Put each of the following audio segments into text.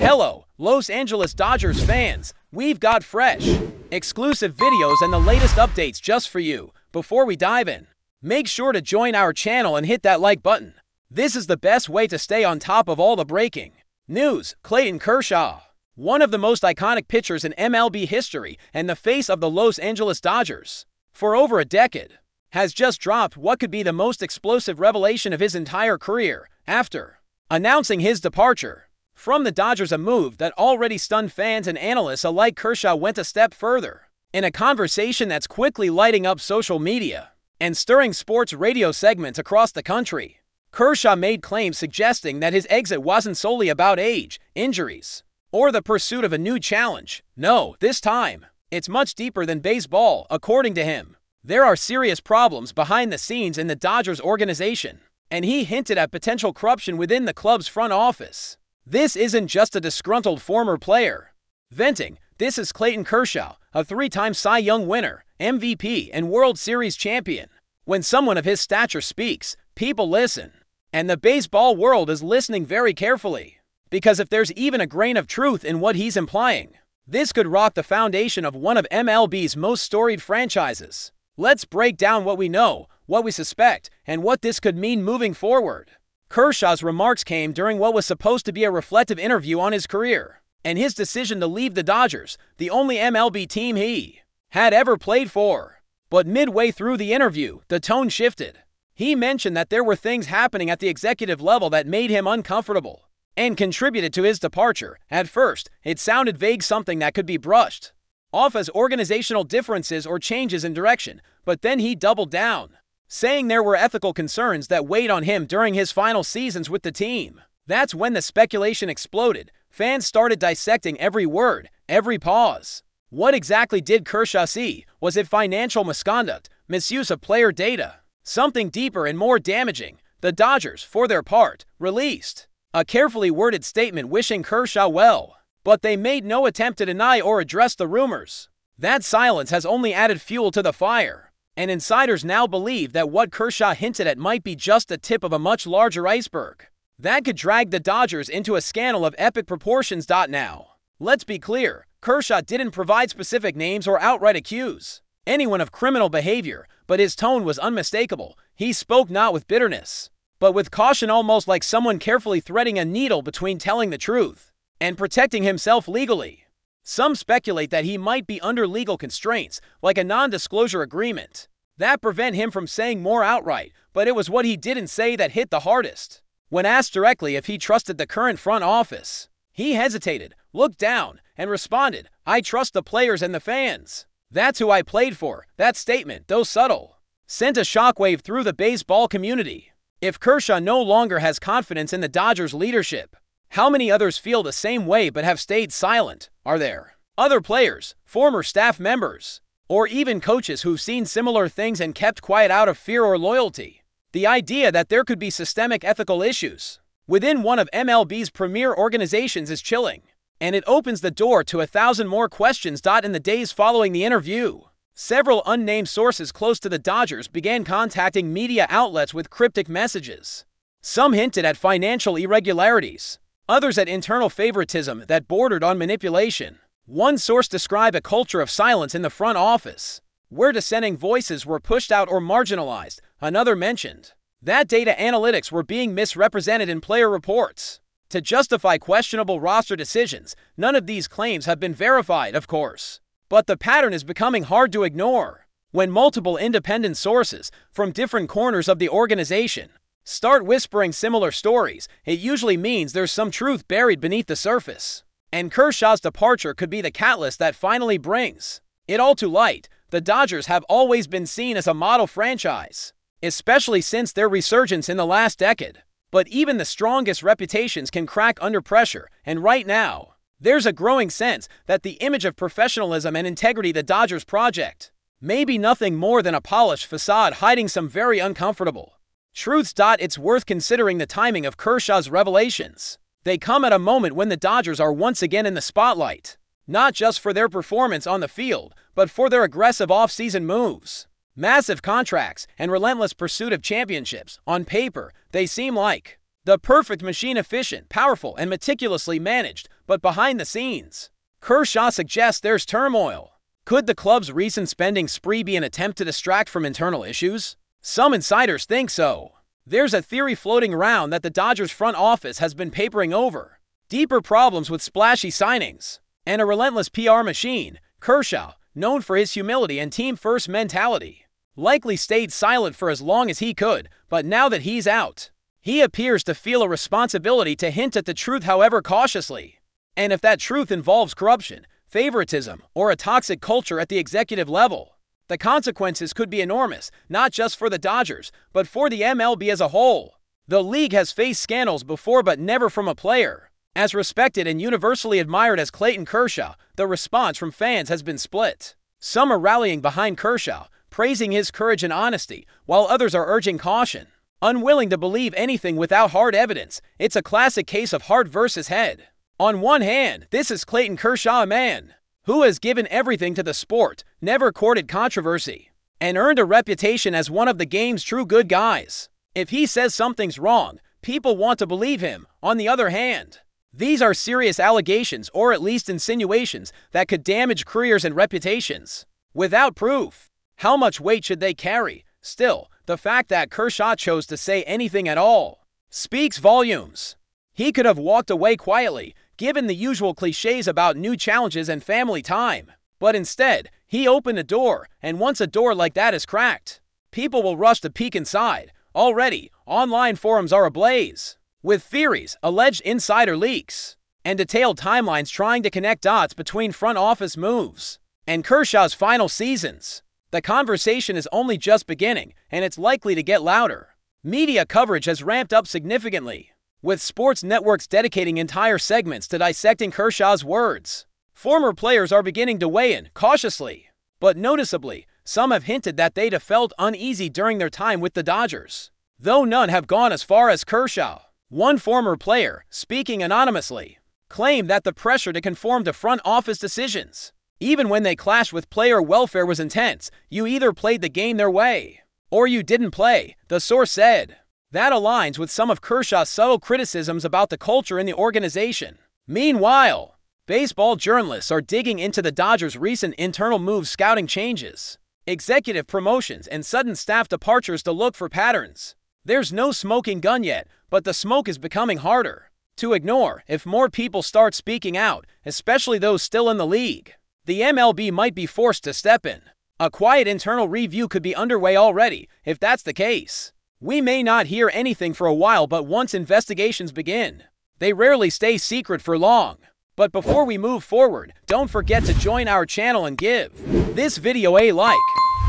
Hello, Los Angeles Dodgers fans. We've got fresh, exclusive videos and the latest updates just for you. Before we dive in, make sure to join our channel and hit that like button. This is the best way to stay on top of all the breaking news. Clayton Kershaw, one of the most iconic pitchers in MLB history and the face of the Los Angeles Dodgers for over a decade, has just dropped what could be the most explosive revelation of his entire career after announcing his departure from the Dodgers, a move that already stunned fans and analysts alike. Kershaw went a step further in a conversation that's quickly lighting up social media and stirring sports radio segments across the country. Kershaw made claims suggesting that his exit wasn't solely about age, injuries, or the pursuit of a new challenge. No, this time, it's much deeper than baseball, according to him. There are serious problems behind the scenes in the Dodgers organization, and he hinted at potential corruption within the club's front office. This isn't just a disgruntled former player venting. This is Clayton Kershaw, a three-time Cy Young winner, MVP, and World Series champion. When someone of his stature speaks, people listen. And the baseball world is listening very carefully. Because if there's even a grain of truth in what he's implying, this could rock the foundation of one of MLB's most storied franchises. Let's break down what we know, what we suspect, and what this could mean moving forward. Kershaw's remarks came during what was supposed to be a reflective interview on his career and his decision to leave the Dodgers, the only MLB team he had ever played for. But midway through the interview, the tone shifted. He mentioned that there were things happening at the executive level that made him uncomfortable and contributed to his departure. At first, it sounded vague, something that could be brushed off as organizational differences or changes in direction, but then he doubled down, saying there were ethical concerns that weighed on him during his final seasons with the team. That's when the speculation exploded. Fans started dissecting every word, every pause. What exactly did Kershaw see? Was it financial misconduct, misuse of player data? Something deeper and more damaging? The Dodgers, for their part, released a carefully worded statement wishing Kershaw well, but they made no attempt to deny or address the rumors. That silence has only added fuel to the fire, and insiders now believe that what Kershaw hinted at might be just the tip of a much larger iceberg that could drag the Dodgers into a scandal of epic proportions. Now, let's be clear, Kershaw didn't provide specific names or outright accuse anyone of criminal behavior, but his tone was unmistakable. He spoke not with bitterness, but with caution, almost like someone carefully threading a needle between telling the truth and protecting himself legally. Some speculate that he might be under legal constraints, like a non-disclosure agreement, that prevent him from saying more outright, but it was what he didn't say that hit the hardest. When asked directly if he trusted the current front office, he hesitated, looked down, and responded, "I trust the players and the fans. That's who I played for." That statement, though subtle, sent a shockwave through the baseball community. If Kershaw no longer has confidence in the Dodgers' leadership, how many others feel the same way but have stayed silent? Are there other players, former staff members, or even coaches who've seen similar things and kept quiet out of fear or loyalty? The idea that there could be systemic ethical issues within one of MLB's premier organizations is chilling, and it opens the door to 1,000 more questions. In the days following the interview, several unnamed sources close to the Dodgers began contacting media outlets with cryptic messages. Some hinted at financial irregularities, others at internal favoritism that bordered on manipulation. One source described a culture of silence in the front office, where dissenting voices were pushed out or marginalized. Another mentioned that data analytics were being misrepresented in player reports to justify questionable roster decisions. None of these claims have been verified, of course, but the pattern is becoming hard to ignore. When multiple independent sources from different corners of the organization start whispering similar stories, it usually means there's some truth buried beneath the surface. And Kershaw's departure could be the catalyst that finally brings it all to light. The Dodgers have always been seen as a model franchise, especially since their resurgence in the last decade. But even the strongest reputations can crack under pressure, and right now, there's a growing sense that the image of professionalism and integrity the Dodgers project may be nothing more than a polished facade hiding some very uncomfortable truths. It's worth considering the timing of Kershaw's revelations. They come at a moment when the Dodgers are once again in the spotlight, not just for their performance on the field, but for their aggressive off-season moves, massive contracts, and relentless pursuit of championships. On paper, they seem like the perfect machine, efficient, powerful, and meticulously managed. but behind the scenes, Kershaw suggests there's turmoil. Could the club's recent spending spree be an attempt to distract from internal issues? Some insiders think so. There's a theory floating around that the Dodgers front office has been papering over deeper problems with splashy signings and a relentless PR machine. Kershaw, known for his humility and team-first mentality, likely stayed silent for as long as he could, but now that he's out, he appears to feel a responsibility to hint at the truth, however cautiously. And if that truth involves corruption, favoritism, or a toxic culture at the executive level, the consequences could be enormous, not just for the Dodgers, but for the MLB as a whole. The league has faced scandals before, but never from a player as respected and universally admired as Clayton Kershaw. The response from fans has been split. Some are rallying behind Kershaw, praising his courage and honesty, while others are urging caution, unwilling to believe anything without hard evidence. It's a classic case of heart versus head. On one hand, this is Clayton Kershaw, a man who has given everything to the sport, never courted controversy, and earned a reputation as one of the game's true good guys. If he says something's wrong, people want to believe him. On the other hand, these are serious allegations, or at least insinuations, that could damage careers and reputations. Without proof, how much weight should they carry? Still, the fact that Kershaw chose to say anything at all speaks volumes. He could have walked away quietly, given the usual cliches about new challenges and family time. But instead, he opened a door, and once a door like that is cracked, people will rush to peek inside. Already, online forums are ablaze with theories, alleged insider leaks, and detailed timelines trying to connect dots between front office moves and Kershaw's final seasons. The conversation is only just beginning, and it's likely to get louder. Media coverage has ramped up significantly, with sports networks dedicating entire segments to dissecting Kershaw's words. Former players are beginning to weigh in, cautiously, but noticeably. Some have hinted that they'd have felt uneasy during their time with the Dodgers, though none have gone as far as Kershaw. One former player, speaking anonymously, claimed that the pressure to conform to front office decisions, even when they clashed with player welfare, was intense. You either played the game their way, or you didn't play, the source said. That aligns with some of Kershaw's subtle criticisms about the culture in the organization. Meanwhile, baseball journalists are digging into the Dodgers' recent internal moves, scouting changes, executive promotions, and sudden staff departures to look for patterns. There's no smoking gun yet, but the smoke is becoming harder to ignore. If more people start speaking out, especially those still in the league, the MLB might be forced to step in. A quiet internal review could be underway already. If that's the case, we may not hear anything for a while, but once investigations begin, they rarely stay secret for long. But before we move forward, don't forget to join our channel and give this video a like.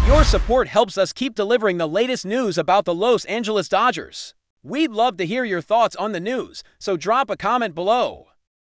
Your support helps us keep delivering the latest news about the Los Angeles Dodgers. We'd love to hear your thoughts on the news, so drop a comment below.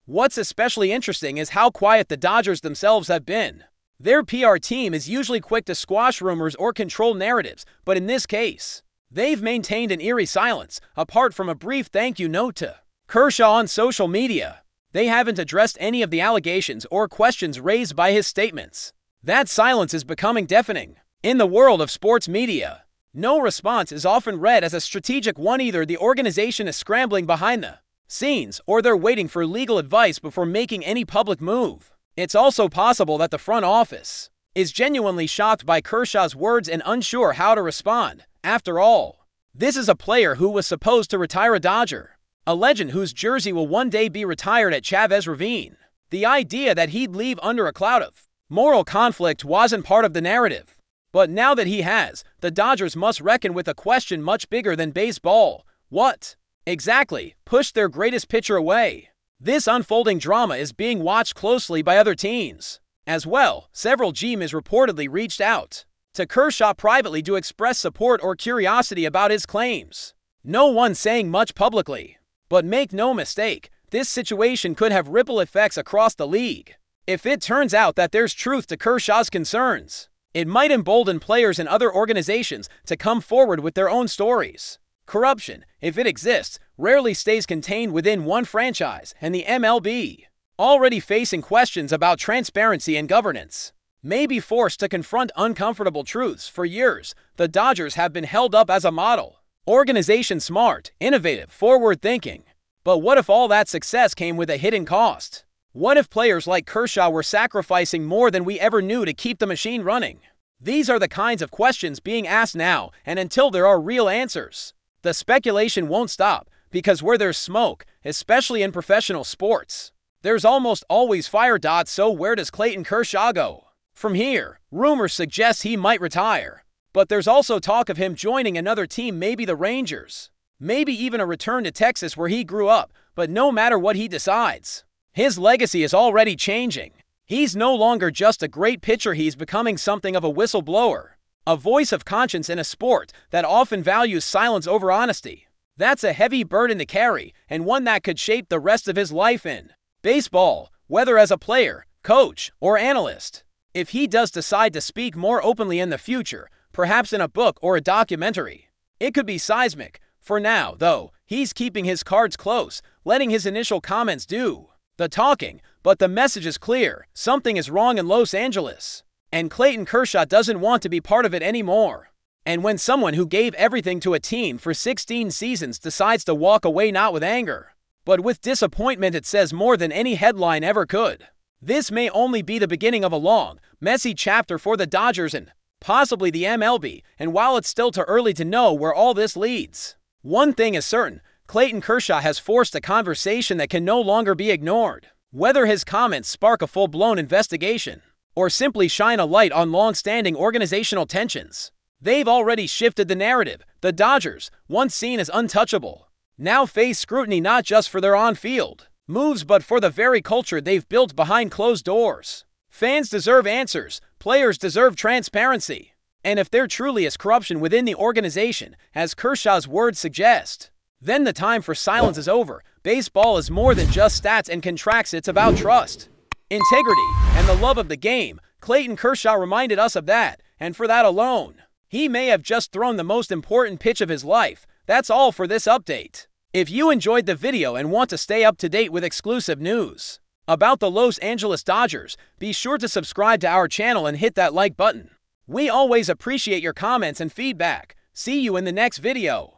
What's especially interesting is how quiet the Dodgers themselves have been. Their PR team is usually quick to squash rumors or control narratives, but in this case, they've maintained an eerie silence. Apart from a brief thank you note to Kershaw on social media, they haven't addressed any of the allegations or questions raised by his statements. That silence is becoming deafening. In the world of sports media, no response is often read as a strategic one. Either the organization is scrambling behind the scenes, or they're waiting for legal advice before making any public move. It's also possible that the front office is genuinely shocked by Kershaw's words and unsure how to respond. After all, this is a player who was supposed to retire a Dodger, a legend whose jersey will one day be retired at Chavez Ravine. The idea that he'd leave under a cloud of moral conflict wasn't part of the narrative. But now that he has, the Dodgers must reckon with a question much bigger than baseball. What exactly pushed their greatest pitcher away? This unfolding drama is being watched closely by other teams as well. Several GMs reportedly reached out to Kershaw privately to express support or curiosity about his claims. No one saying much publicly. But make no mistake, this situation could have ripple effects across the league. If it turns out that there's truth to Kershaw's concerns, it might embolden players in other organizations to come forward with their own stories. Corruption, if it exists, rarely stays contained within one franchise, and the MLB, already facing questions about transparency and governance, may be forced to confront uncomfortable truths. For years, the Dodgers have been held up as a model organization, smart, innovative, forward-thinking. But what if all that success came with a hidden cost? What if players like Kershaw were sacrificing more than we ever knew to keep the machine running? These are the kinds of questions being asked now and until there are real answers. The speculation won't stop, because where there's smoke, especially in professional sports, there's almost always fire. So where does Clayton Kershaw go from here? Rumors suggest he might retire, but there's also talk of him joining another team, maybe the Rangers, maybe even a return to Texas where he grew up. But no matter what he decides, his legacy is already changing. He's no longer just a great pitcher, he's becoming something of a whistleblower, a voice of conscience in a sport that often values silence over honesty. That's a heavy burden to carry, and one that could shape the rest of his life in baseball, whether as a player, coach, or analyst. If he does decide to speak more openly in the future, perhaps in a book or a documentary, it could be seismic. For now, though, he's keeping his cards close, letting his initial comments do the talking, but the message is clear. Something is wrong in Los Angeles, and Clayton Kershaw doesn't want to be part of it anymore. And when someone who gave everything to a team for 16 seasons decides to walk away, not with anger, but with disappointment, it says more than any headline ever could. This may only be the beginning of a long, messy chapter for the Dodgers and possibly the MLB, and while it's still too early to know where all this leads, one thing is certain: Clayton Kershaw has forced a conversation that can no longer be ignored. Whether his comments spark a full-blown investigation or simply shine a light on long-standing organizational tensions, they've already shifted the narrative. The Dodgers, once seen as untouchable, now face scrutiny not just for their on-field moves but for the very culture they've built behind closed doors. Fans deserve answers, players deserve transparency, and if there truly is corruption within the organization, as Kershaw's words suggest, then the time for silence is over. Baseball is more than just stats and contracts, it's about trust, integrity, and the love of the game. Clayton Kershaw reminded us of that, and for that alone, he may have just thrown the most important pitch of his life. That's all for this update. If you enjoyed the video and want to stay up to date with exclusive news about the Los Angeles Dodgers, be sure to subscribe to our channel and hit that like button. We always appreciate your comments and feedback. See you in the next video.